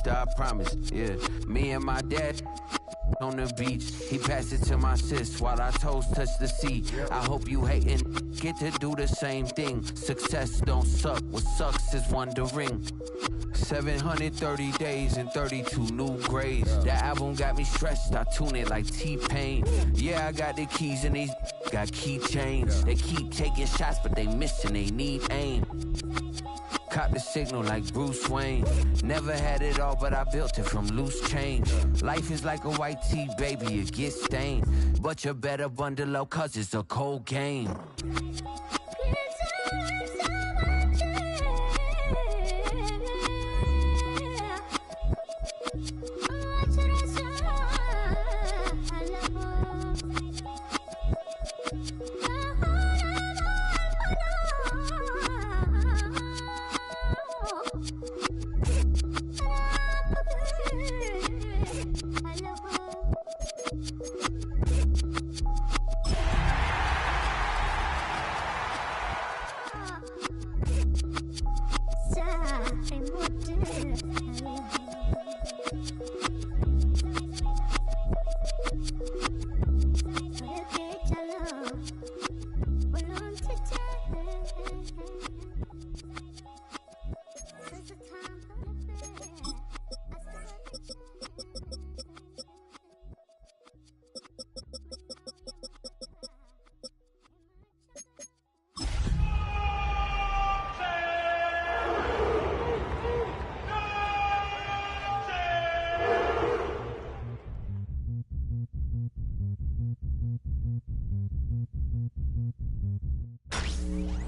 gangster, I promise. Yeah, me and my dad on the beach. He passed it to my sis while our toes touch the seat. I hope you hatin' get to do the same thing. Success don't suck. What sucks is wondering. 730 days and 32 new grades. That album got me stressed. I tune it like T-Pain. Yeah, I got the keys and these got keychains. They keep taking shots, but they missing. They need aim. Caught the signal like Bruce Wayne. Never had it all, but I built it from loose change. Life is like a white tee, baby, it gets stained. But you better bundle up, cause it's a cold game.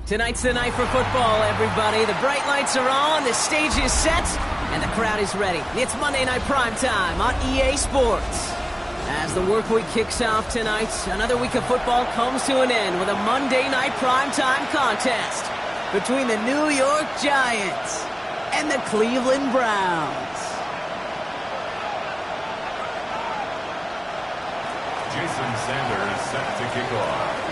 Tonight's the night for football, everybody. The bright lights are on, the stage is set, and the crowd is ready. It's Monday Night Primetime on EA Sports. As the work week kicks off tonight, another week of football comes to an end with a Monday Night Primetime contest between the New York Giants and the Cleveland Browns. Jason Sanders set to kick off.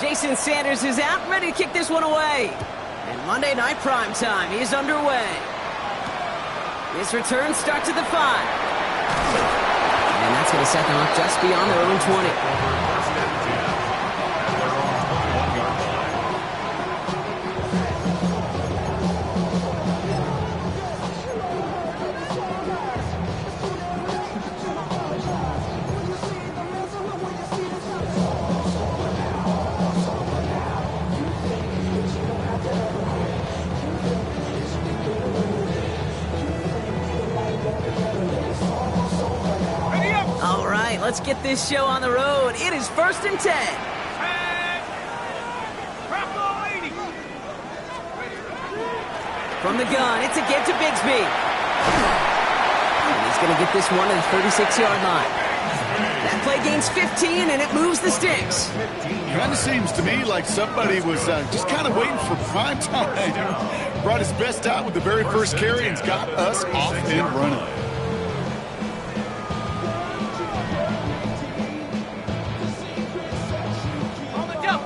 Jason Sanders is out, ready to kick this one away. And Monday Night Primetime is underway. This return starts at the 5. And that's going to set them up just beyond their own 20. Let's get this show on the road. It is 1st and 10. From the gun, it's a get to Bigsby. And he's going to get this one at the 36-yard line. That play gains 15, and it moves the sticks. Kind of seems to me like somebody was just kind of waiting for prime time. Brought his best out with the very first carry and got us off and running.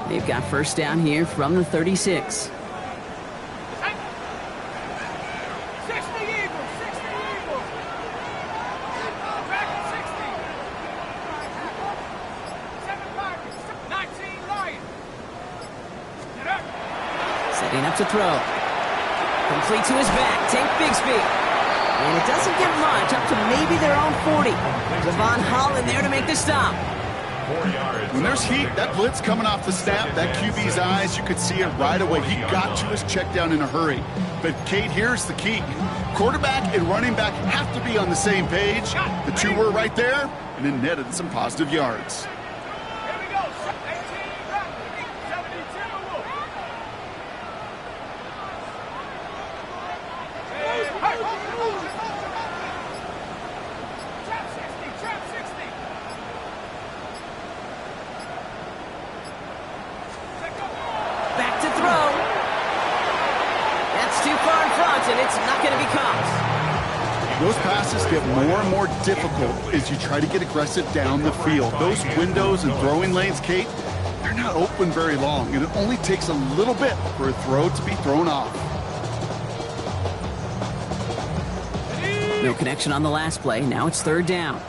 They've got first down here from the 36. Setting up to throw. Complete to his back. Tank Bigsby. And it doesn't get much, up to maybe their own 40. Devon Holland there to make the stop. When there's heat, that blitz coming off the snap, that QB's eyes, you could see it right away. He got to his check down in a hurry. But, Kate, here's the key. Quarterback and running back have to be on the same page. The two were right there, and then netted some positive yards. And it's not going to be caught. Those passes get more and more difficult as you try to get aggressive down the field. Those windows and throwing lanes, Kate, they're not open very long, and it only takes a little bit for a throw to be thrown off. No connection on the last play. Now it's third down.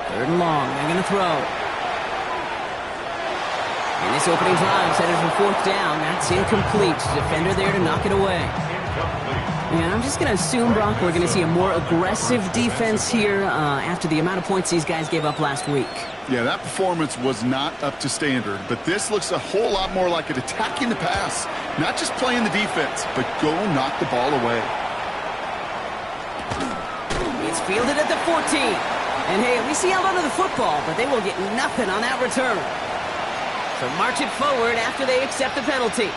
Third and long. They're going to throw. And this opening drive headed for fourth down. That's incomplete. Defender there to knock it away. And I'm just going to assume, Brock, we're going to see a more aggressive defense here after the amount of points these guys gave up last week. Yeah, that performance was not up to standard, but this looks a whole lot more like it attacking the pass. Not just playing the defense, but go knock the ball away. It's fielded at the 14. And hey, at least he held onto the football, but they will get nothing on that return. So march it forward after they accept the penalty.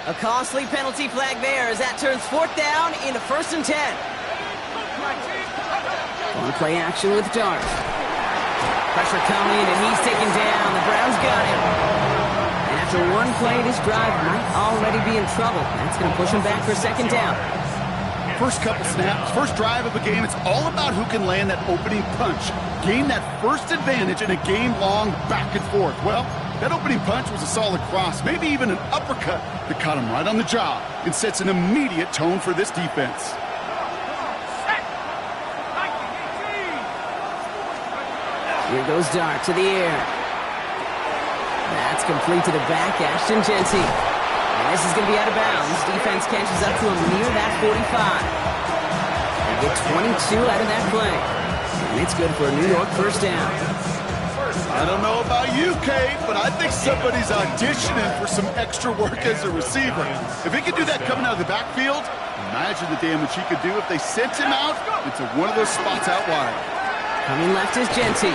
A costly penalty flag there as that turns fourth down into first and 10. On play action with Dart. Pressure coming, and he's taken down. The Browns got him. And after one play, this drive might already be in trouble. That's going to push him back for second down. First couple snaps, first drive of a game, it's all about who can land that opening punch. Gain that first advantage in a game-long back and forth. Well, that opening punch was a solid cross, maybe even an uppercut that caught him right on the job and sets an immediate tone for this defense. Here goes Dart to the air. That's complete to the back, Ashton Genty. And this is going to be out of bounds. Defense catches up to him near that 45. They get 22 out of that play. And it's good for a New York first down. I don't know about you, Kate, but I think somebody's auditioning for some extra work as a receiver. If he could do that coming out of the backfield, imagine the damage he could do if they sent him out into one of those spots out wide. Coming left is Genty.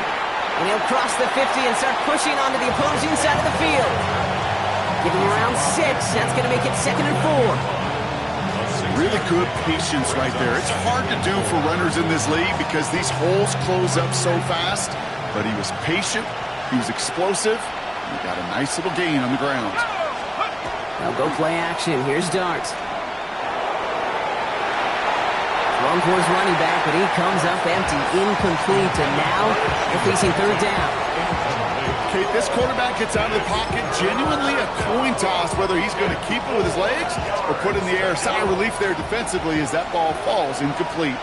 And he'll cross the 50 and start pushing onto the opposing side of the field. Give him around 6. That's going to make it second and 4. Really good patience right there. It's hard to do for runners in this league because these holes close up so fast. But he was patient. He was explosive. He got a nice little gain on the ground. Now go play action. Here's Dart. Thrown towards running back, but he comes up empty, incomplete, and now they're facing third down. Kate, this quarterback gets out of the pocket, genuinely a coin toss, whether he's going to keep it with his legs or put it in the air. Sigh of relief there defensively as that ball falls incomplete.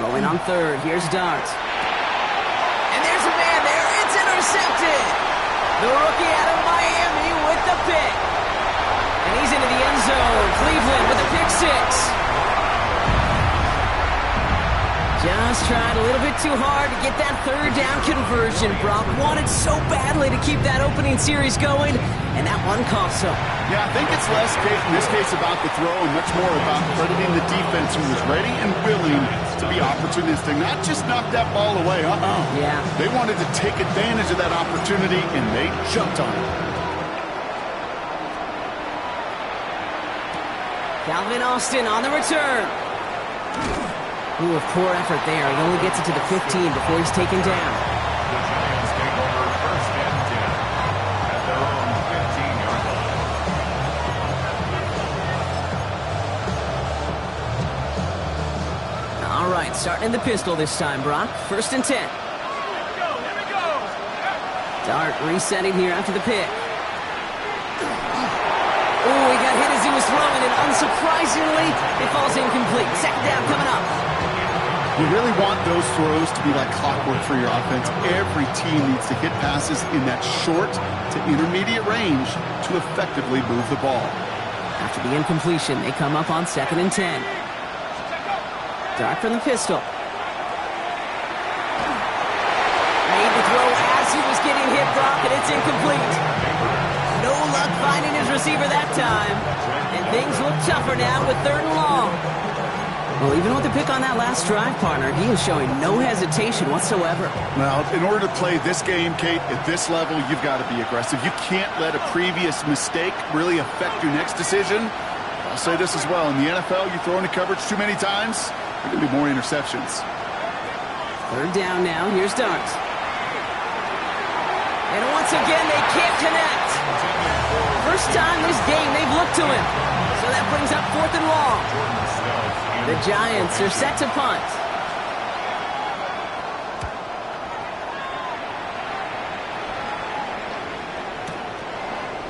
Throwing on third, here's Dart. And there's a man there, it's intercepted! The rookie out of Miami with the pick. And he's into the end zone. Cleveland with a pick 6. Just tried a little bit too hard to get that third down conversion. Brock wanted so badly to keep that opening series going, and that one cost him. Yeah, I think it's less, Kate, in this case about the throw and much more about crediting the defense who was ready and willing to be opportunistic, not just knock that ball away. Yeah. They wanted to take advantage of that opportunity, and they jumped on it. Calvin Austin on the return. Ooh, a poor effort there. He only gets it to the 15 before he's taken down. The Giants take over first and 10 at their own 15-yard line. All right, starting in the pistol this time, Brock. First and 10. Dart resetting here after the pick. Ooh, he got hit as he was throwing, and unsurprisingly, it falls incomplete. Second down coming up. You really want those throws to be like clockwork for your offense. Every team needs to hit passes in that short to intermediate range to effectively move the ball. After the incompletion, they come up on second and 10. Dart from the pistol. Made the throw as he was getting hit, Brock, and it's incomplete. No luck finding his receiver that time. And things look tougher now with 3rd and long. Well, even with the pick on that last drive, partner, he is showing no hesitation whatsoever. Well, in order to play this game, Kate, at this level, you've got to be aggressive. You can't let a previous mistake really affect your next decision. I'll say this as well. In the NFL, you throw into coverage too many times, there are going to be more interceptions. 3rd down now. Here's Darts. And once again, they can't connect. First time this game they've looked to him. So that brings up 4th and long. The Giants are set to punt.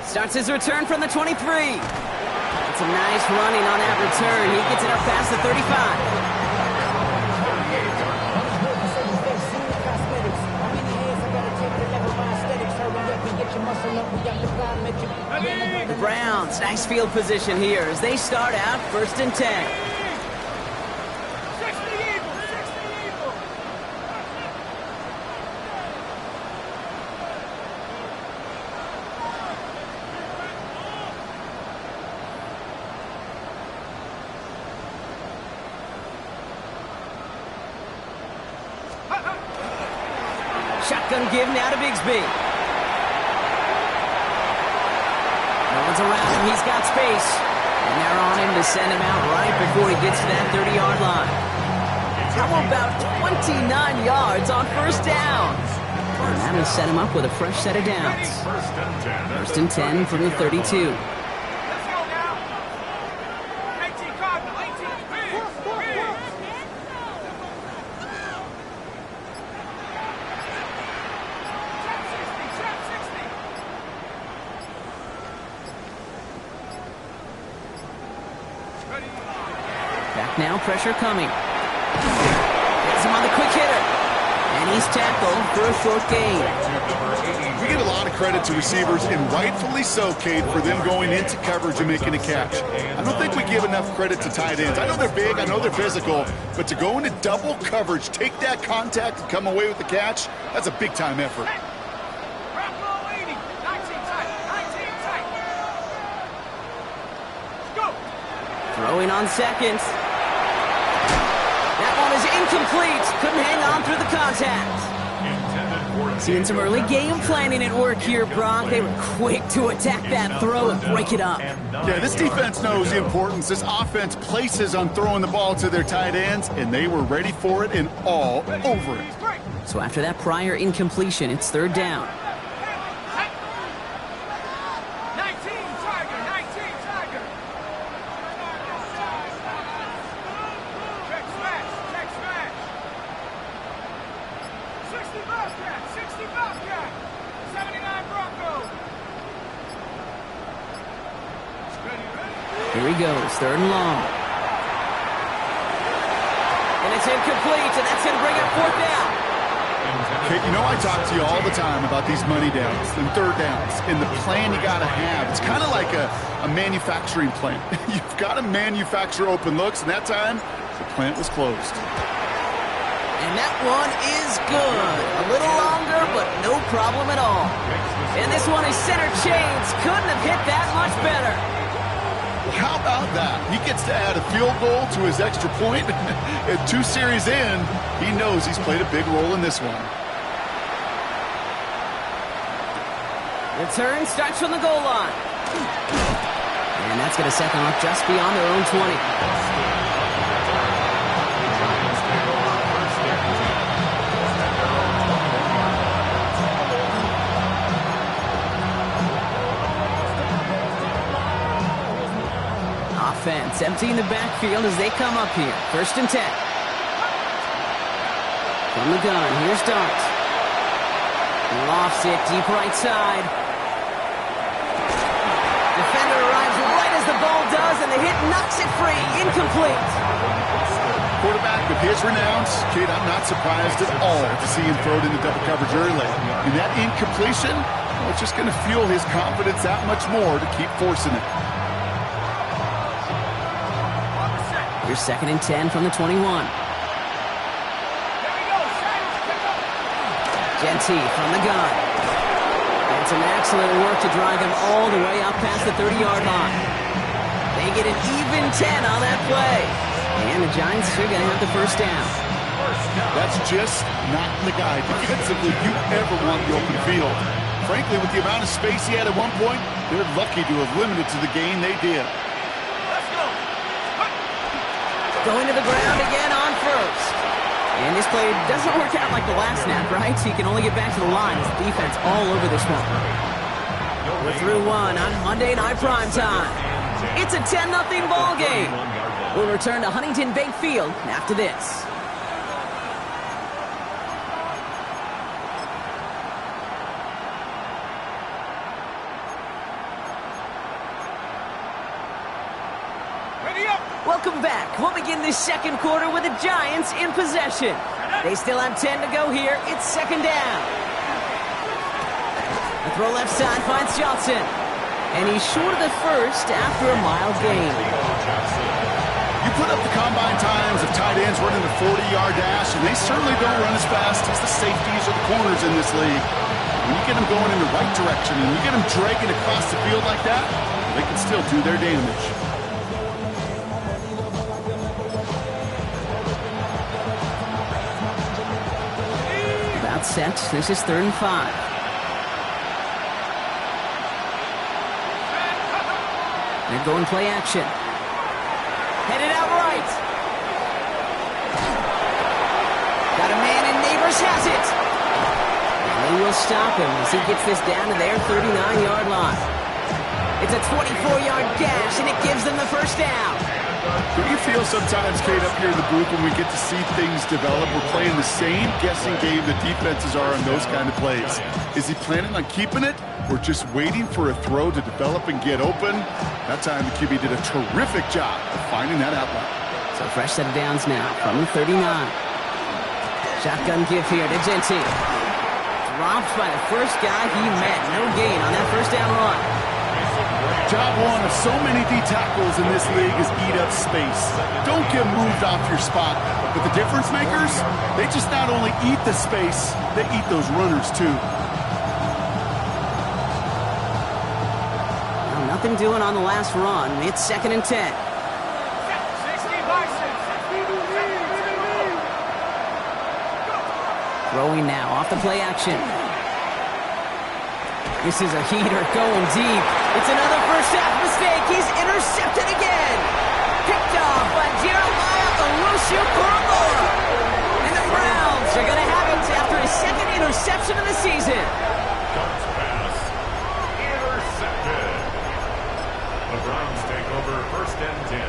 Starts his return from the 23. It's a nice running on that return. He gets it up past the 35. The Browns, nice field position here as they start out 1st and 10. Shotgun give now to Bigsby. No one's around him. He's got space. And they're on him to send him out right before he gets to that 30-yard line. How about 29 yards on 1st down? And that'll set him up with a fresh set of downs. 1st and 10 from the 32. Back now, pressure coming. Gets him on the quick hitter. And he's tackled for a short gain. We give a lot of credit to receivers, and rightfully so, Kate, for them going into coverage and making a catch. I don't think we give enough credit to tight ends. I know they're big, I know they're physical, but to go into double coverage, take that contact, and come away with the catch, that's a big-time effort. Throwing on 2nd. That one is incomplete. Couldn't hang on through the contact. Seeing some early game planning at work here, Brock. They were quick to attack that throw and break it up. Yeah, this defense knows the importance. This offense places on throwing the ball to their tight ends, and they were ready for it and all over it. So after that prior incompletion, it's 3rd down. Here he goes, 3rd and long. And it's incomplete, and that's going to bring up 4th down. Kate, you know I talk to you all the time about these money downs and 3rd downs and the plan you got to have. It's kind of like a manufacturing plant. You've got to manufacture open looks, and that time, the plant was closed. And that one is good. A little longer, but no problem at all. And this one is center chains. Couldn't have hit that much better. How about that? He gets to add a field goal to his extra point. And 2 series in, he knows he's played a big role in this one. Return starts from the goal line. And that's going to set them up just beyond their own 20. Offense emptying the backfield as they come up here. 1st and 10. From the gun, here's Dart. Lofts it deep right side. Defender arrives right as the ball does, and the hit knocks it free. Incomplete. Quarterback with his renounce, Kate, I'm not surprised at all to see him throw it into double coverage early. And that incompletion, well, it's just going to fuel his confidence that much more to keep forcing it. Here's 2nd and 10 from the 21. Genty from the gun. And some excellent work to drive them all the way up past the 30-yard line. They get an even 10 on that play. And the Giants are going to have the first down. That's just not the guy defensively you ever want the open field. Frankly, with the amount of space he had at one point, they're lucky to have limited to the gain they did. Going to the ground again on first. And this play doesn't work out like the last snap, right? So you can only get back to the line as the defense all over this one. We're through one on Monday Night Primetime. It's a 10-0 ball game. We'll return to Huntington Bank Field after this. Welcome back. We'll begin this second quarter with the Giants in possession. They still have 10 to go here. It's second down. The throw left side finds Johnson. And he's short of the first after a mild gain. You put up the combine times of tight ends running the 40-yard dash, and they certainly don't run as fast as the safeties or the corners in this league. When you get them going in the right direction and you get them dragging across the field like that, they can still do their damage. Set. This is 3rd and 5. They're going play action. Headed out right. Got a man and Neighbors has it. And they will stop him as he gets this down to their 39-yard line. It's a 24-yard gash, and it gives them the first down. Do you feel sometimes, Kate, up here in the booth when we get to see things develop, we're playing the same guessing game the defenses are on those kind of plays? Is he planning on keeping it or just waiting for a throw to develop and get open? That time the QB did a terrific job of finding that outlet. So fresh set of downs now from the 39. Shotgun give here to Genty. Dropped by the first guy he met. No gain on that first down run. Job one of so many D tackles in this league is eat up space. Don't get moved off your spot. But the difference makers, they just not only eat the space, they eat those runners too. Well, nothing doing on the last run. It's 2nd and 10. Throwing now off the play action. This is a heater going deep. It's another first half mistake. He's intercepted again. Picked off by Jeremiah Owusu-Koramoah. And the Browns are going to have it after his 2nd interception of the season. Bounce pass. Intercepted. The Browns take over 1st and 10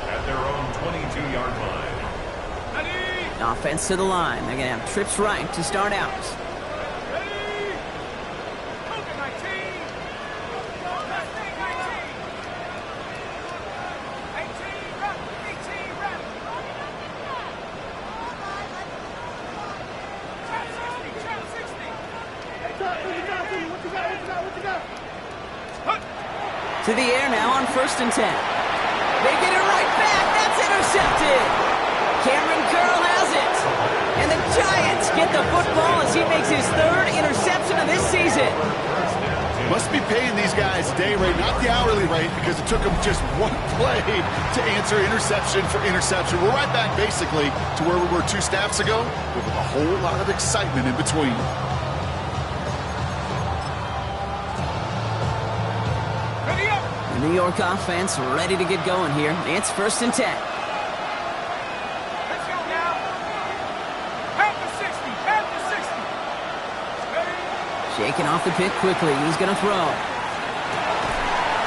at their own 22-yard line. Offense to the line. They're going to have trips right to start out. To the air now on 1st and 10. They get it right back. That's intercepted. Cameron Curl has it. And the Giants get the football as he makes his 3rd interception of this season. Must be paying these guys day rate, not the hourly rate, because it took them just one play to answer interception for interception. We're right back basically to where we were 2 snaps ago, with a whole lot of excitement in between. The New York offense ready to get going here. It's 1st and 10. Let's go now. Half the 60. Half the 60. Shaking off the pick quickly. He's going to throw.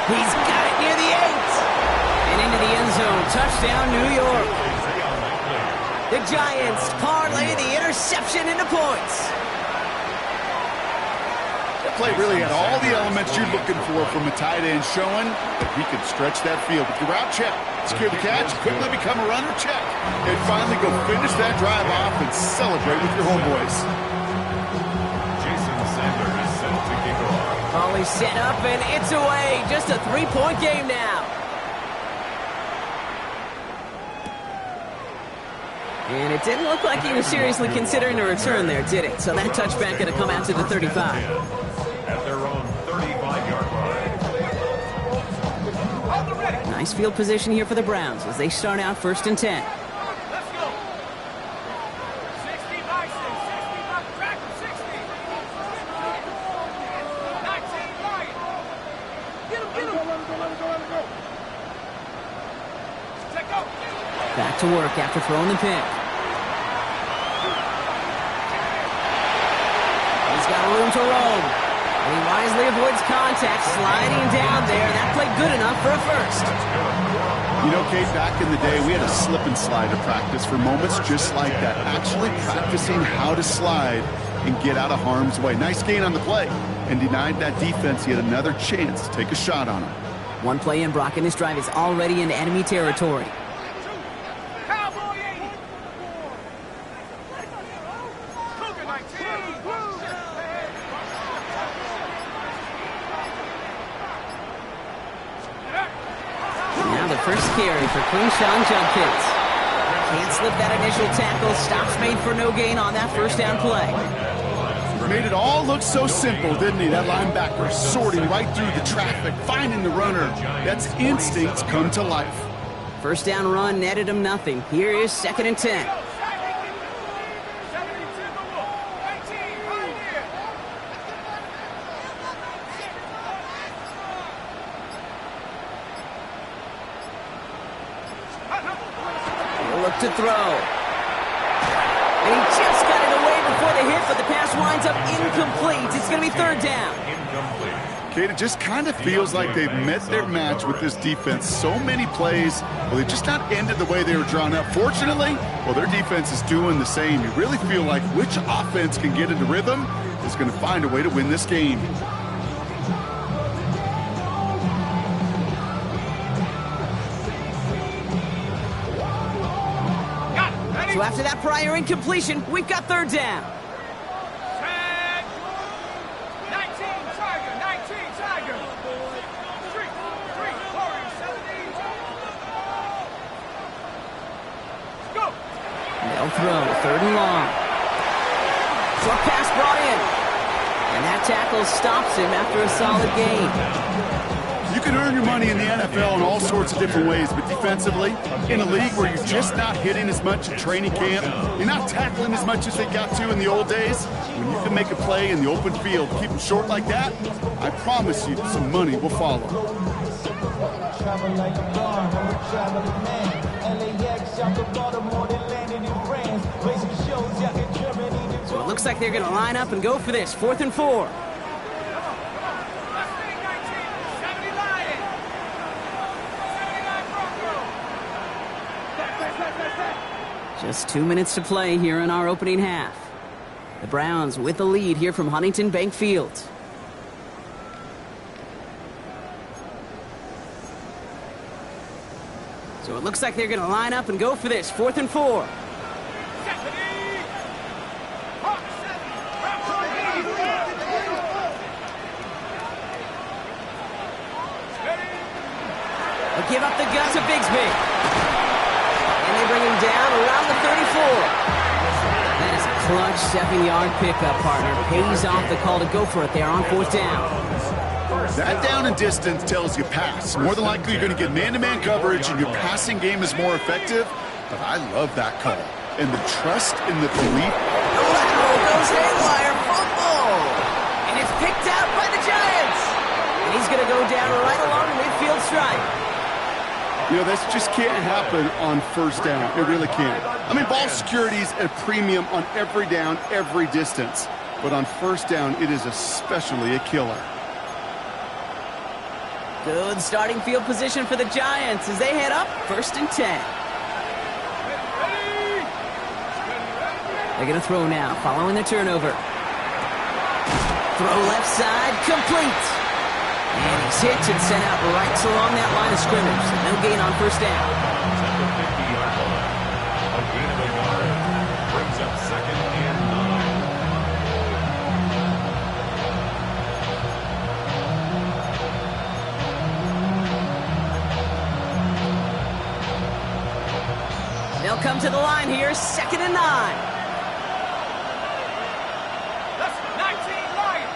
He's got it near the 8. And into the end zone. Touchdown, New York. The Giants parlay the interception into points. That play really had all the elements you're looking for from a tight end, showing that he can stretch that field. With your route check, secure the catch, quickly become a runner, check. And finally go finish that drive off and celebrate with your homeboys. Jason Sander is set to kick off. Volley set up and it's away. Just a 3-point game now. And it didn't look like he was seriously considering a return there, did it? So that touchback going to come out to the 35. At their own Nice field position here for the Browns as they start out 1st and 10. Let's go. 60 by 6. 60 by track. 60. 19 Lion. Get him, get him. Let him go. Check go. Back to work after throwing the pick. He's got room to roam. And he wisely avoids contact, sliding down there. That played good enough for a first. You know, Kate, back in the day, we had a slip and slide to practice for moments just like that. Actually practicing how to slide and get out of harm's way. Nice gain on the play. And denied that defense yet another chance to take a shot on him. One play in, Brock, and this drive is already in enemy territory. Cowboy 80. Cougar 19. Now the first carry for Queenshawn Judkins. Can't slip that initial tackle. Stops made for no gain on that first down play. Made it all look so simple, didn't he? That linebacker sorting right through the traffic, finding the runner. That's instincts come to life. First down run netted him nothing. Here is 2nd and 10. 72 the wolf. 19 right here. He'll look to throw. And he just got it away before the hit, but the pass winds up incomplete. It's going to be 3rd down. Kate, it just kind of feels like they've met their match with this defense. So many plays, well, they just not ended the way they were drawn up. Fortunately, well, their defense is doing the same. You really feel like which offense can get into rhythm is going to find a way to win this game. Got it. Ready? So after that prior incompletion, we've got 3rd down. Set. 19 Tiger. 19 Tiger. 3, Corey, 17. Go. They'll throw, 3rd and long. Short pass brought in. And that tackle stops him after a solid gain. You can earn your money in the NFL in all sorts of different ways, but defensively, in a league where you're just not hitting as much at training camp, you're not tackling as much as they got to in the old days, when you can make a play in the open field, keep them short like that, I promise you some money will follow. So it looks like they're going to line up and go for this. 4th and 4. Just 2 minutes to play here in our opening half. The Browns with the lead here from Huntington Bank Field. So it looks like they're going to line up and go for this. 4th and 4. They'll give up the gut to Bigsby. And they bring him down around the 34. That is a clutch 7-yard pickup, partner. Pays off the call to go for it there on 4th down. That down and distance tells you pass. More than likely, you're going to get man-to-man coverage, and your passing game is more effective. But I love that call. And the trust and the belief. Lateral goes haywire, fumble! And it's picked out by the Giants. And he's going to go down right along the midfield stripe. You know, this just can't happen on 1st down. It really can't. I mean, ball security's a premium on every down, every distance. But on 1st down, it is especially a killer. Good starting field position for the Giants as they head up 1st and 10. They're going to throw now, following the turnover. Throw left side, complete. And he's hit and sent out right along that line of scrimmage. No gain on 1st down. At the 50-yard line. A gain of a yard brings up 2nd and 9. They'll come to the line here, 2nd and 9. That's 19 Lion.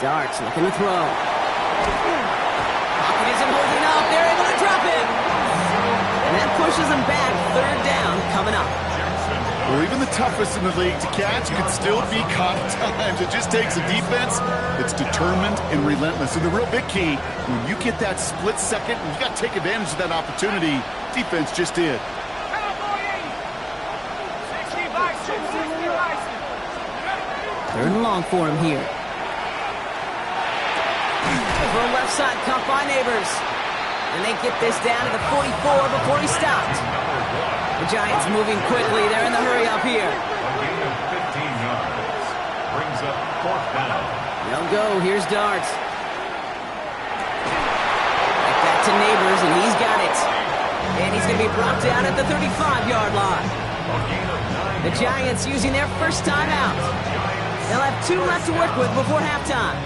Darts looking to throw. Pocket isn't holding up. There it that pushes them back. Third down coming up. Well, even the toughest in the league to catch can still be caught at times. It just takes a defense that's determined and relentless. And the real big key, when you get that split second, you got to take advantage of that opportunity. Defense just did. Third and long for him here. For a left side cut by Neighbors. And they get this down to the 44 before he stopped. The Giants moving quickly. They're in the hurry up here. A gain of 15 yards. Brings up fourth down. They'll go. Here's Darts. Back to Neighbors, and he's got it. And he's going to be brought down at the 35-yard line. A gain of 9 The Giants using their first timeout. They'll have 2 left to work with before halftime.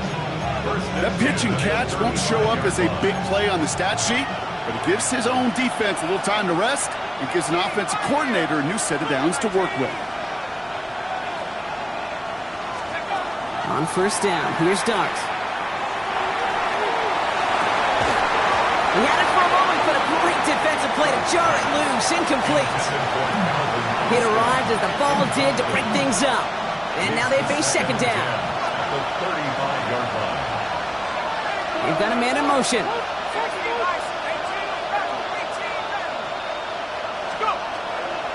That pitch and catch won't show up as a big play on the stat sheet, but it gives his own defense a little time to rest. It gives an offensive coordinator a new set of downs to work with. On first down, here's Darts. He had it for a moment, but a great defensive play to jar it loose. Incomplete. It arrived as the ball did to break things up. And now they face second down. The 35-yard line. They've got a man in motion.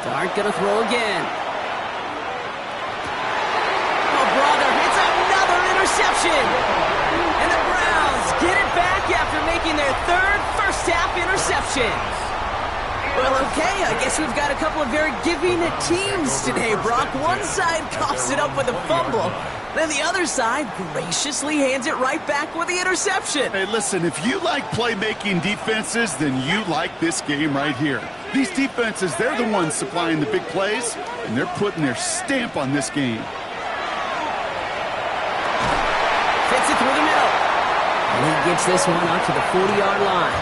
Dart gonna throw again. Oh, brother, it's another interception. And the Browns get it back after making their third first-half interception. Well, okay, I guess we've got a couple of very giving teams today, Brock. One side coughs it up with a fumble. Then the other side graciously hands it right back with the interception. Hey, listen, if you like playmaking defenses, then you like this game right here. These defenses, they're the ones supplying the big plays, and they're putting their stamp on this game. Fits it through the middle. And he gets this one up to the 40-yard line.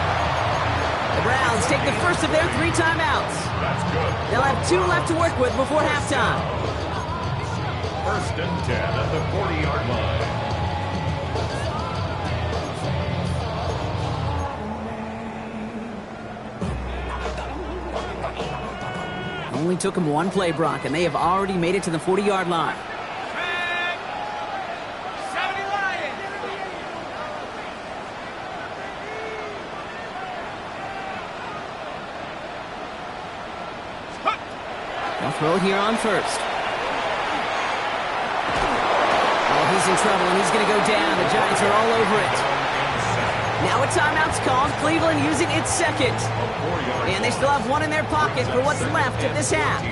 The Browns take the first of their 3 timeouts. That's good. They'll have 2 left to work with before halftime. First and 10 at the 40-yard line. Only took them one play, Brock, and they have already made it to the 40-yard line. They'll throw it here on first. Oh, he's in trouble, and he's going to go down. The Giants are all over it. Now a timeout's called. Cleveland using its second. And they still have 1 in their pocket for what's left of this half.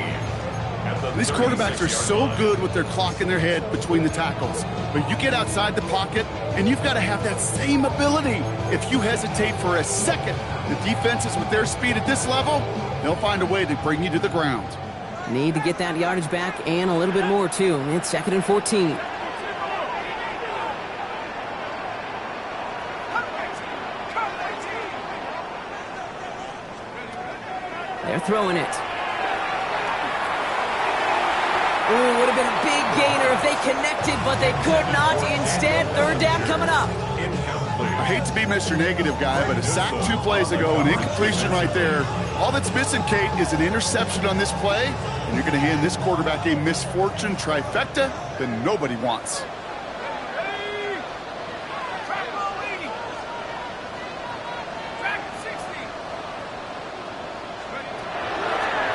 These quarterbacks are so good with their clock in their head between the tackles. But you get outside the pocket, and you've got to have that same ability. If you hesitate for a second, the defenses with their speed at this level, they'll find a way to bring you to the ground. Need to get that yardage back and a little bit more, too. It's 2nd and 14. They're throwing it. Ooh, would have been a big gainer if they connected, but they could not. Instead, third down coming up. I hate to be Mr. Negative guy, but a sack 2 plays ago, an incompletion right there. All that's missing, Kate, is an interception on this play, and you're going to hand this quarterback a misfortune trifecta that nobody wants.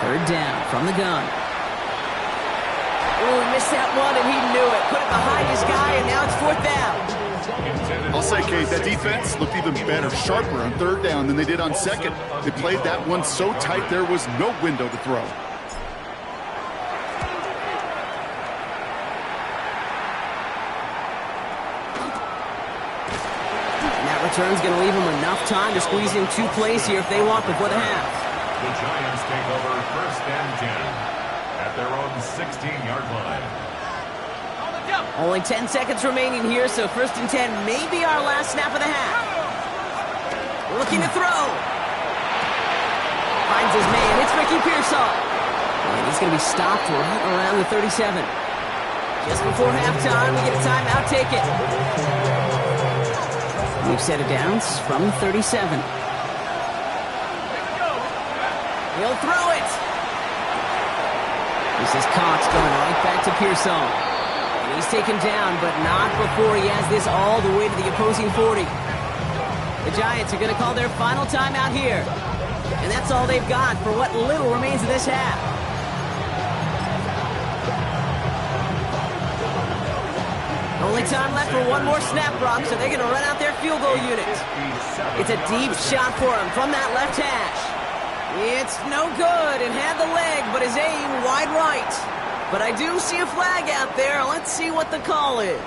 Third down from the gun. Oh, he missed that one, and he knew it. Put it behind his guy, and now it's 4th down. I'll say, Kate, that defense looked even better, sharper on 3rd down than they did on 2nd. They played that one so tight there was no window to throw. And that return's going to leave them enough time to squeeze in 2 plays here if they want before the half. The Giants take over first and 10 at their own 16-yard line. Only 10 seconds remaining here, so first and 10 may be our last snap of the half. Looking to throw. Finds his man. It's Ricky Pearsall. And he's going to be stopped right around the 37. Just before halftime, we get a timeout. Take it. We've set it down from 37. He'll throw it. This is Cox going right back to Pearson. And he's taken down, but not before he has this all the way to the opposing 40. The Giants are going to call their final timeout here. And that's all they've got for what little remains of this half. Only time left for one more snap, Brock, so they're going to run out their field goal unit. It's a deep shot for him from that left hash. It's no good and had the leg, but his aim wide right. But I do see a flag out there. Let's see what the call is.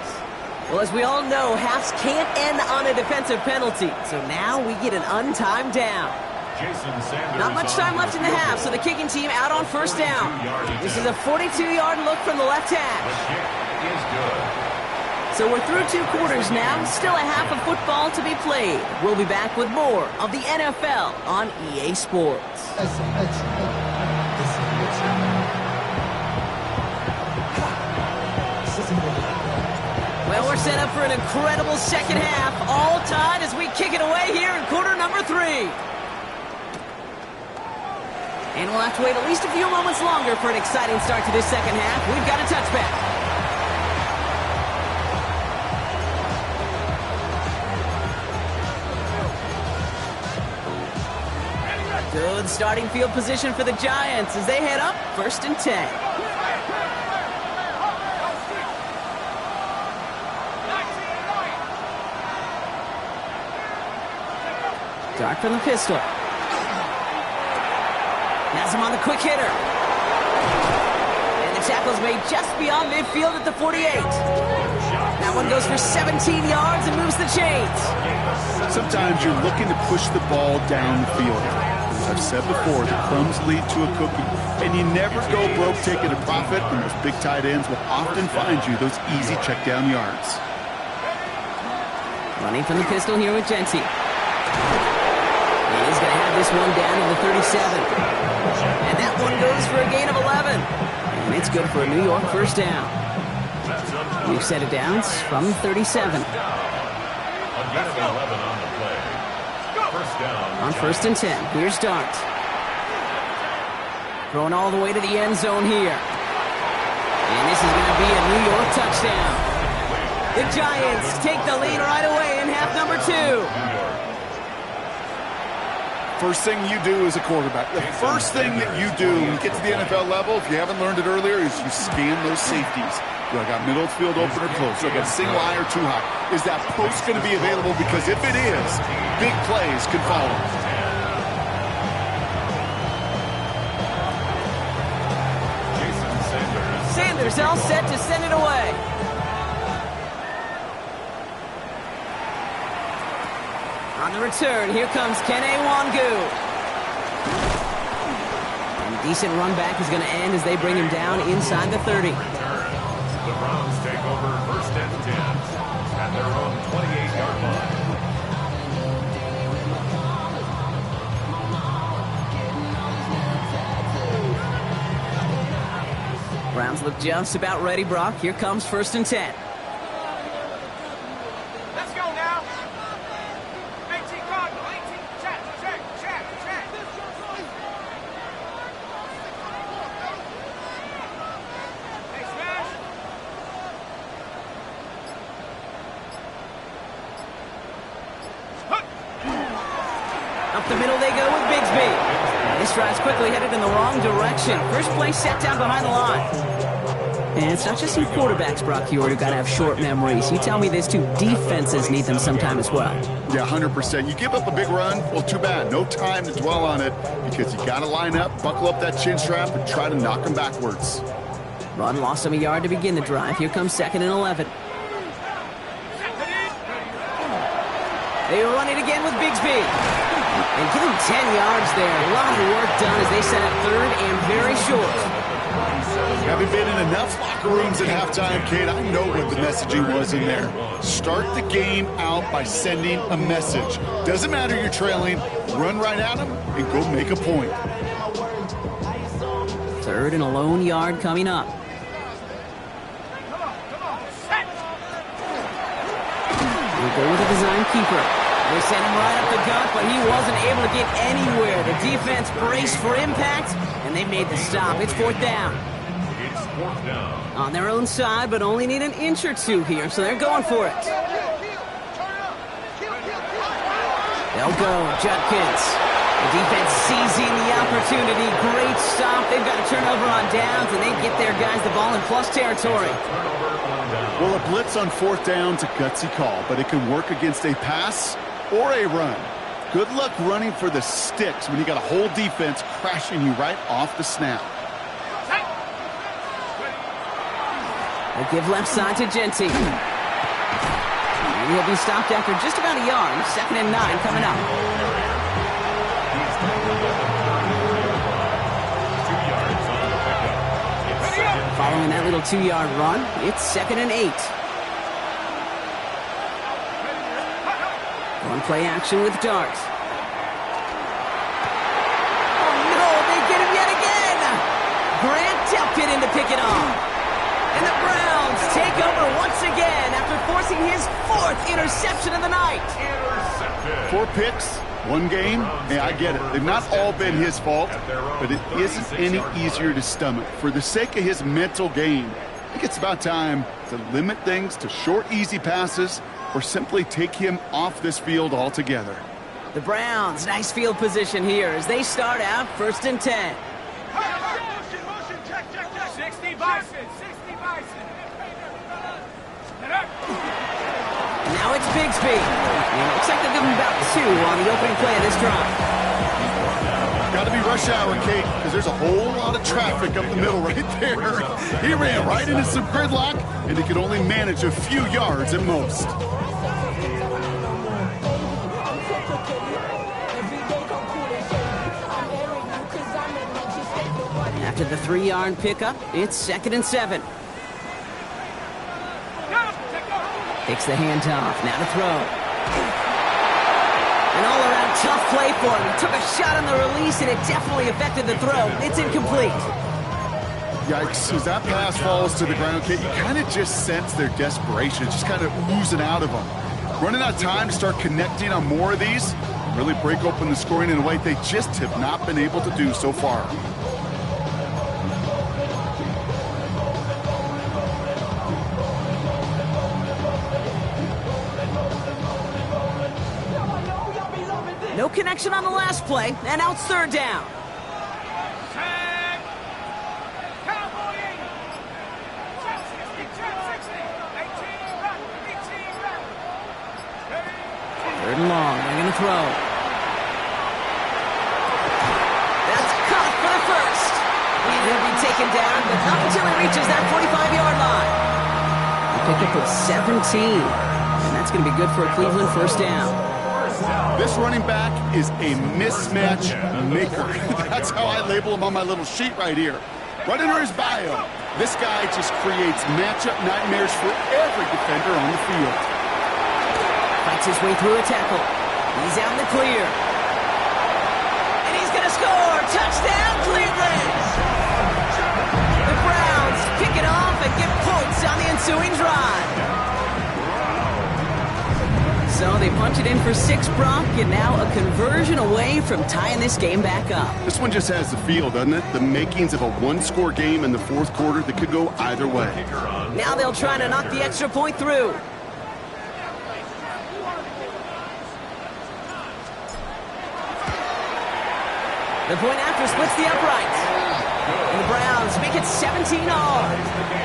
Well, as we all know, halves can't end on a defensive penalty. So now we get an untimed down. Not much time left in the half, so the kicking team out on first down. This is a 42-yard look from the left hash. So we're through 2 quarters now, still a half of football to be played. We'll be back with more of the NFL on EA Sports. Well, we're set up for an incredible second half, all tied as we kick it away here in quarter number 3. And we'll have to wait at least a few moments longer for an exciting start to this second half. We've got a touchback. Good starting field position for the Giants as they head up 1st and 10. Dart from the pistol. Has him on the quick hitter. And the tackle's made just beyond midfield at the 48. That one goes for 17 yards and moves the chains. Sometimes you're looking to push the ball down the field. As I've said before, the crumbs lead to a cookie. And you never go broke taking a profit, and those big tight ends will often find you those easy check down yards. Running from the pistol here with Genty. And he's going to have this one down to the 37. And that one goes for a gain of 11. And it's good for a New York first down. New set of downs from 37. On 1st and 10, here's Dart. Throwing all the way to the end zone here. And this is going to be a New York touchdown. The Giants take the lead right away in half number 2. First thing you do as a quarterback, the first thing that you do when you get to the NFL level, if you haven't learned it earlier, is you scan those safeties. Do I got middle field open or close? Do I got single high or too high? Is that post going to be available? Because if it is, big plays can follow. Sanders all set to send it away. On the return, here comes Kene Wangu. And decent run back is going to end as they bring him down inside the 30. The Browns take over 1st and 10 at their own 28-yard line. Browns look just about ready, Brock. Here comes 1st and 10. Let's go now. 18 Cardinal, 18. Check. Hey, Smash. Up the middle they go with Bigsby. This drive's quickly headed in the wrong direction. First play set down behind the line. And it's not just some quarterbacks, Brock Huard, who got to have short memories. You tell me these 2 defenses need them sometime as well. Yeah, 100%. You give up a big run, well, too bad. No time to dwell on it because you got to line up, buckle up that chin strap, and try to knock them backwards. Run lost him a yard to begin the drive. Here comes 2nd and 11. They run it again with Bigsby. And give him 10 yards there. A lot of work done as they set up 3rd and very short. Having been in enough locker rooms at halftime, Kate, I know what the messaging was in there. Start the game out by sending a message. Doesn't matter you're trailing, run right at them and go make a point. 3rd and a lone yard coming up. We go with a design keeper. They sent him right up the gut, but he wasn't able to get anywhere. The defense braced for impact, and they made the stop. It's fourth down. It's fourth down. On their own side, but only need an inch or two here, so they're going for it. They'll go, Judkins. The defense seizing the opportunity. Great stop. They've got a turnover on downs, and they get their guys the ball in plus territory. Well, a blitz on fourth down's a gutsy call, but it can work against a pass or a run. Good luck running for the sticks when you got a whole defense crashing you right off the snap. They give left side to Genty. And he'll be stopped after just about a yard. 2nd and 9 coming up. Following that little 2-yard run, it's 2nd and 8. One play action with Dart. Oh no, they get him yet again! Grant tapped it in to pick it off. And the Browns take over once again after forcing his 4th interception of the night. 4 picks, 1 game. Hey, I get it. They've not all been his fault, but it isn't any easier to stomach. For the sake of his mental game, I think it's about time to limit things to short, easy passes or simply take him off this field altogether. The Browns, nice field position here as they start out 1st and 10. Motion, check. 60 Bison. Now it's Bigsby. And it looks like they'll give him about 2 on the opening play of this drive. Got to be rush hour, Kate, because there's a whole lot of traffic up the middle right there. He ran right into some gridlock, and he could only manage a few yards at most. After the 3-yard pickup, it's 2nd and 7. Takes the handoff, now to throw. An all-around tough play for him. He took a shot on the release, and it definitely affected the throw. It's incomplete. Yikes, as that pass falls to the ground, Kate, you kind of just sense their desperation. It's just kind of oozing out of them. Running out of time to start connecting on more of these, really break open the scoring in a way they just have not been able to do so far. No connection on the last play, and now it's 3rd down. Tag. Cowboy 80. 3rd and long, they're going to throw. That's caught for the first. He'll be taken down, but not until he reaches that 45-yard line. A pickup of 17, and that's going to be good for a Cleveland 1st down. This running back is a mismatch maker. That's how I label him on my little sheet right here. Right under his bio, this guy just creates matchup nightmares for every defender on the field. Fights his way through a tackle. He's out in the clear. And he's going to score! Touchdown, Cleveland! The Browns pick it off and get points on the ensuing drive. So they punch it in for 6, Brock, and now a conversion away from tying this game back up. This one just has the feel, doesn't it? The makings of a 1-score game in the 4th quarter that could go either way. Now they'll try to knock the extra point through. The point after splits the upright. And the Browns make it 17-all.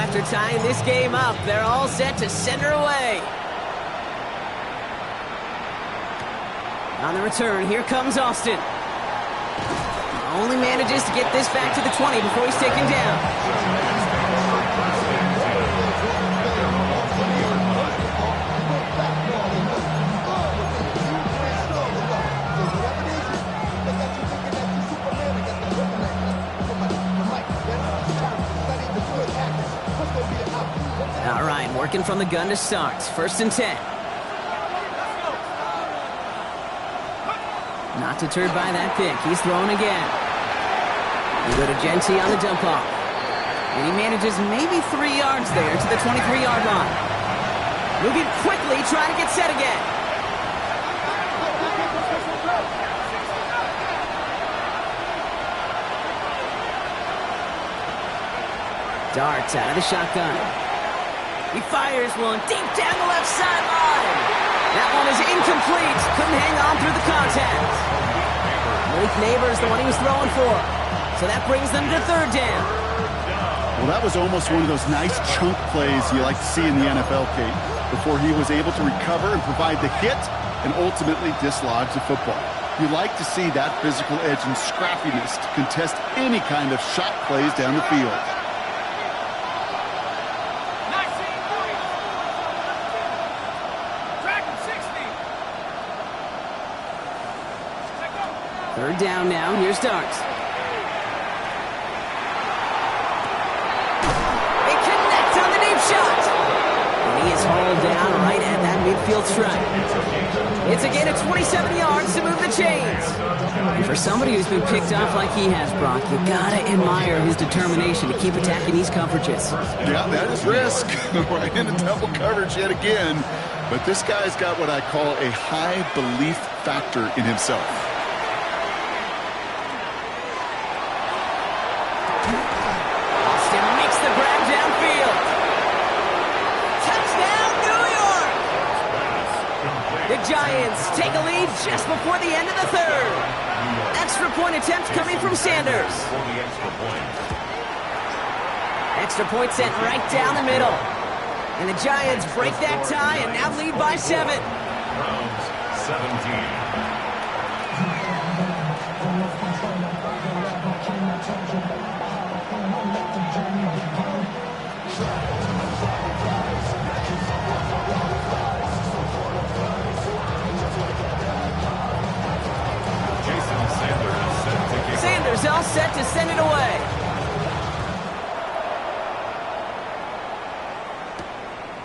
After tying this game up, they're all set to send her away. On the return, here comes Austin. Only manages to get this back to the 20 before he's taken down. Working from the gun to start. 1st and 10. Not deterred by that pick. He's throwing again. We go to Genty on the dump off. And he manages maybe 3 yards there to the 23-yard line. Moving quickly, trying to get set again. Darts out of the shotgun. He fires one deep down the left sideline. That one is incomplete. Couldn't hang on through the contact. Malik Neighbors, the one he was throwing for. So that brings them to 3rd down. Well, that was almost one of those nice chunk plays you like to see in the NFL, Kate, before he was able to recover and provide the hit and ultimately dislodge the football. You like to see that physical edge and scrappiness to contest any kind of shot plays down the field. Third down now. Here's Darts. They connect on the deep shot. And he is hauled down right at that midfield stripe. It's a gain of 27 yards to move the chains. And for somebody who's been picked off like he has, Brock, you gotta admire his determination to keep attacking these coverages. Yeah, that is risk. Right into double coverage yet again. But this guy's got what I call a high belief factor in himself. Giants take a lead just before the end of the 3rd. Extra point attempt coming from Sanders. Extra point sent right down the middle. And the Giants break that tie and now lead by 7. Browns 17. All set to send it away.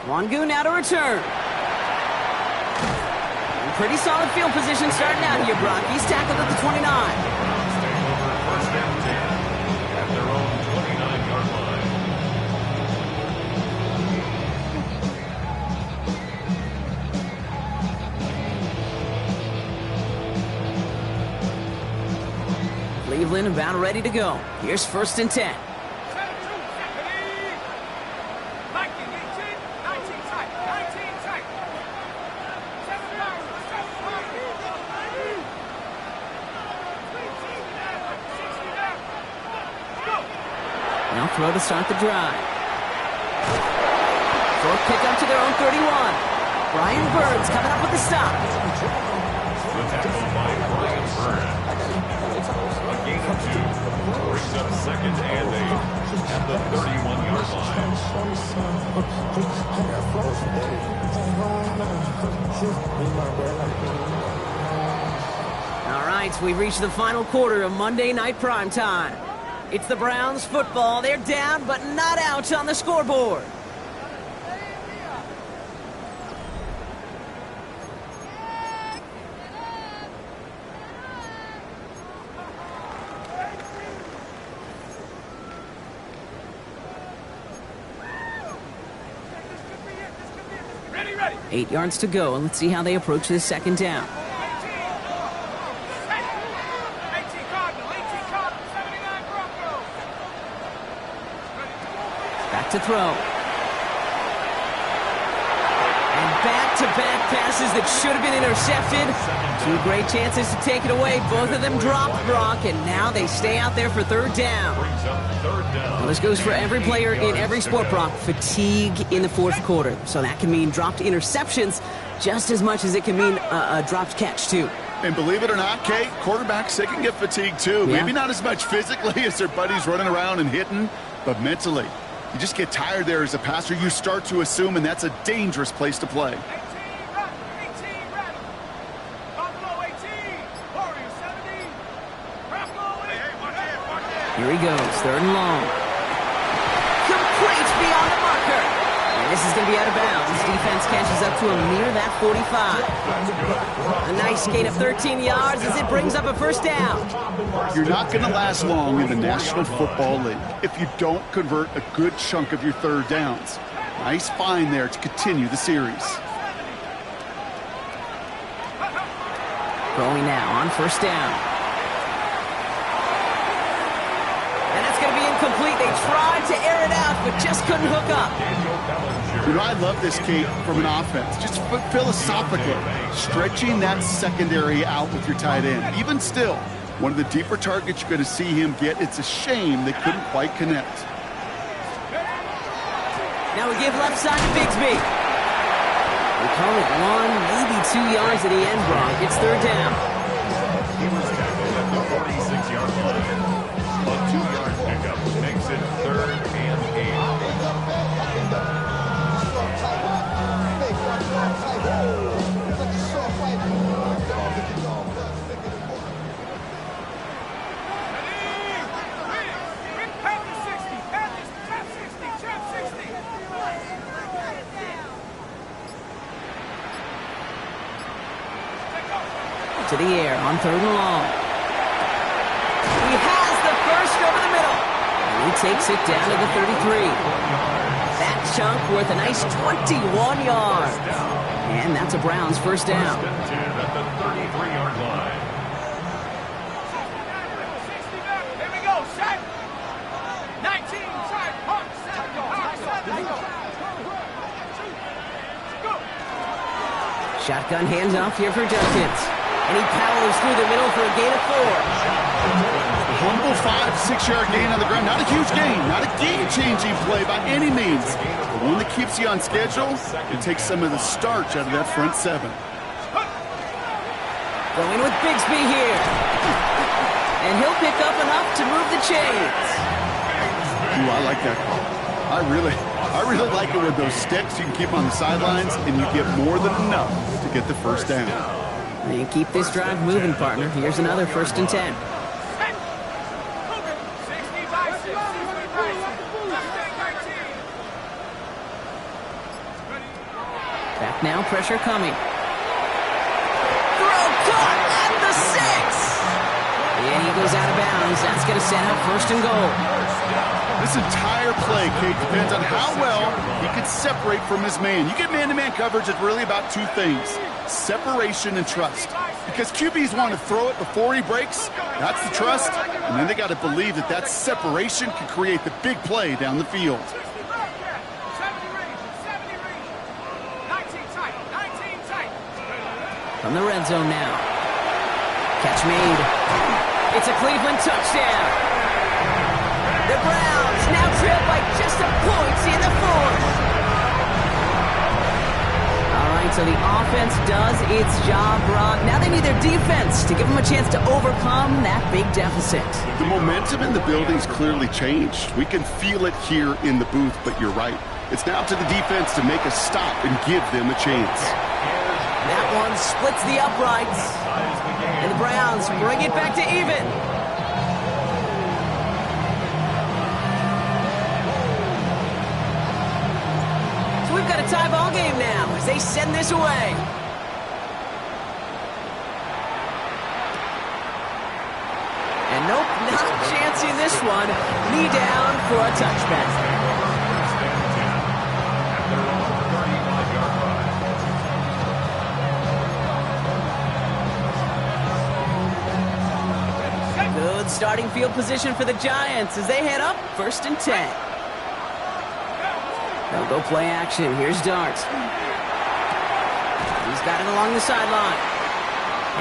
Wangu now to return. Pretty solid field position starting out here, Brock. He's tackled at the 29. Browns take over 1st and 10 at their own 29-yard line. Cleveland about ready to go. Here's 1st and 10. Now throw to start the drive. Short pick up to their own 31. Brian Burns coming up with the stop. The tackle by Brian Burns. A gain of 2. Brings up 2nd and 8 at the 31-yard line. All right, we've reached the final quarter of Monday Night Primetime. It's the Browns football. They're down, but not out on the scoreboard. Ready. 8 yards to go, and let's see how they approach this 2nd down. To throw. And back-to-back passes that should have been intercepted. 2 great chances to take it away. Both of them dropped, Brock, and now they stay out there for 3rd down. Well, this goes for every player in every sport, Brock. Fatigue in the 4th quarter. So that can mean dropped interceptions just as much as it can mean a dropped catch, too. And believe it or not, Kate, quarterbacks, they can get fatigued, too. Yeah. Maybe not as much physically as their buddies running around and hitting, but mentally. You just get tired there as a passer. You start to assume, and that's a dangerous place to play. Here he goes, 3rd and long. Complete beyond the marker. And this is going to be out of bounds. Defense catches up to him near that 45. A nice gain of 13 yards as it brings up a first down. You're not going to last long in the National Football League if you don't convert a good chunk of your third downs. Nice find there to continue the series. Throwing now on first down. And that's going to be incomplete. They tried to air it out, but just couldn't hook up. You know, I love this, Kate, from an offense. Just philosophically, stretching that secondary out with your tight end. Even still, one of the deeper targets you're going to see him get. It's a shame they couldn't quite connect. Now we give left side to Bigsby. We call it 1, maybe 2 yards at the end, Brock. It's third down. He was tackled at the 46-yard line. A 2-yard pickup makes it 3rd and 8. To the air on 3rd and long. He has the first over the middle. And he takes it down to the 33. That chunk worth a nice 21 yards. And that's a Browns first down. At the 33-yard line. Here we go, set. 19, side, punch, set, go. Shotgun handoff here for Jenkins. And he powers through the middle for a gain of 4. Humble 5-6-yard gain on the ground. Not a huge gain, not a game-changing play by any means. But one that keeps you on schedule and takes some of the starch out of that front 7. Going with Bigsby here. And he'll pick up enough to move the chains. Ooh, I like that call. I really like it with those sticks. You can keep on the sidelines, and you get more than enough to get the first down. And keep this drive moving, partner. Here's another 1st and 10. Back now, pressure coming. Throw caught at the 6. And he goes out of bounds. That's going to set up 1st and goal. This entire play, Kate, depends on how well he can separate from his man. You get man-to-man coverage, it's really about 2 things: separation and trust. Because QBs want to throw it before he breaks. That's the trust. And then they got to believe that that separation can create the big play down the field. From the red zone now. Catch made. It's a Cleveland touchdown. The Browns now trail by just a point in the 4th. All right, so the offense does its job, Brock. Now they need their defense to give them a chance to overcome that big deficit. The momentum in the building's clearly changed. We can feel it here in the booth, but you're right. It's now to the defense to make a stop and give them a chance. That one splits the uprights. And the Browns bring it back to even. So we've got a tie ball game now as they send this away. And nope, not a chance in this one. Knee down for a touchback. Good starting field position for the Giants as they head up 1st and 10. They'll go play action. Here's Dart. He's got it along the sideline.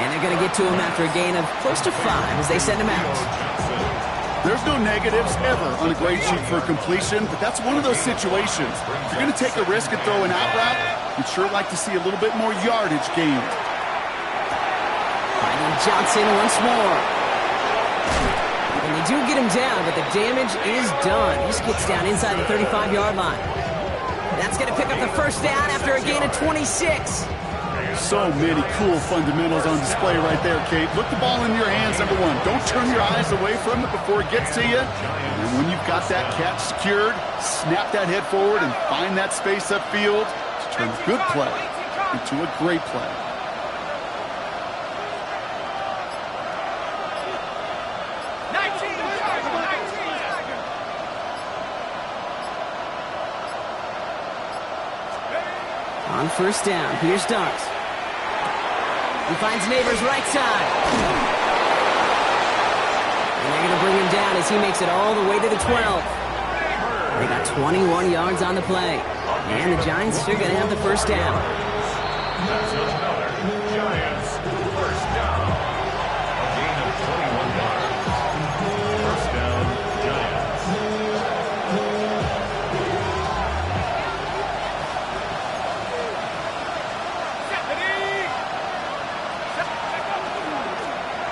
And they're going to get to him after a gain of close to 5 as they send him out. There's no negatives ever on a grade sheet for completion, but that's one of those situations. If you're going to take a risk and throw an out route, you'd sure like to see a little bit more yardage gained. Finding Johnson once more. And they do get him down, but the damage is done. He just gets down inside the 35-yard line. That's going to pick up the first down after a gain of 26. So many cool fundamentals on display right there, Kate. Look the ball in your hands, number one. Don't turn your eyes away from it before it gets to you. And when you've got that catch secured, snap that head forward and find that space upfield to turn a good play into a great play. On first down, here's Dart. He finds Neighbors right side. And they're going to bring him down as he makes it all the way to the 12. They got 21 yards on the play. And the Giants are going to have the first down. That's another Giants first down. A gain of 21 yards. First down, Giants.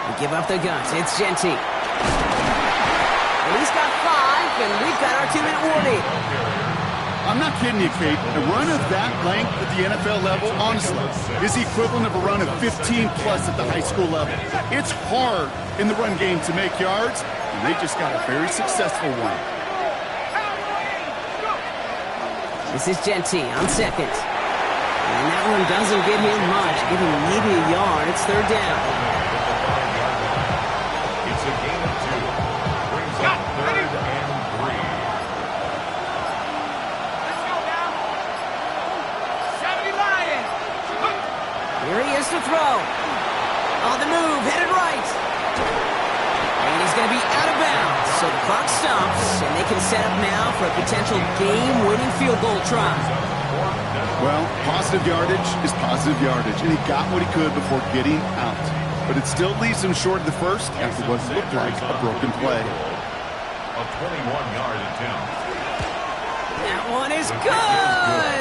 They give up the guns. It's Genty. And he's got 5, and we've got our 2-minute warning. I'm not kidding you, Kate. A run of that length at the NFL level, honestly, is the equivalent of a run of 15-plus at the high school level. It's hard in the run game to make yards, and they just got a very successful one. This is Genty on second. And that one doesn't get him much. Give him maybe a yard. It's third down. It's a gain of 2. Brings up third and 3. Let's go now. 70 Lions. Here he is to throw. On the move, headed right. And he's going to be out of bounds. So the clock stops, and they can set up now for a potential game-winning field goal try. Well, positive yardage is positive yardage, and he got what he could before getting out. But it still leaves him short of the first after what looked like a broken play. A 21-yard attempt. That one is good.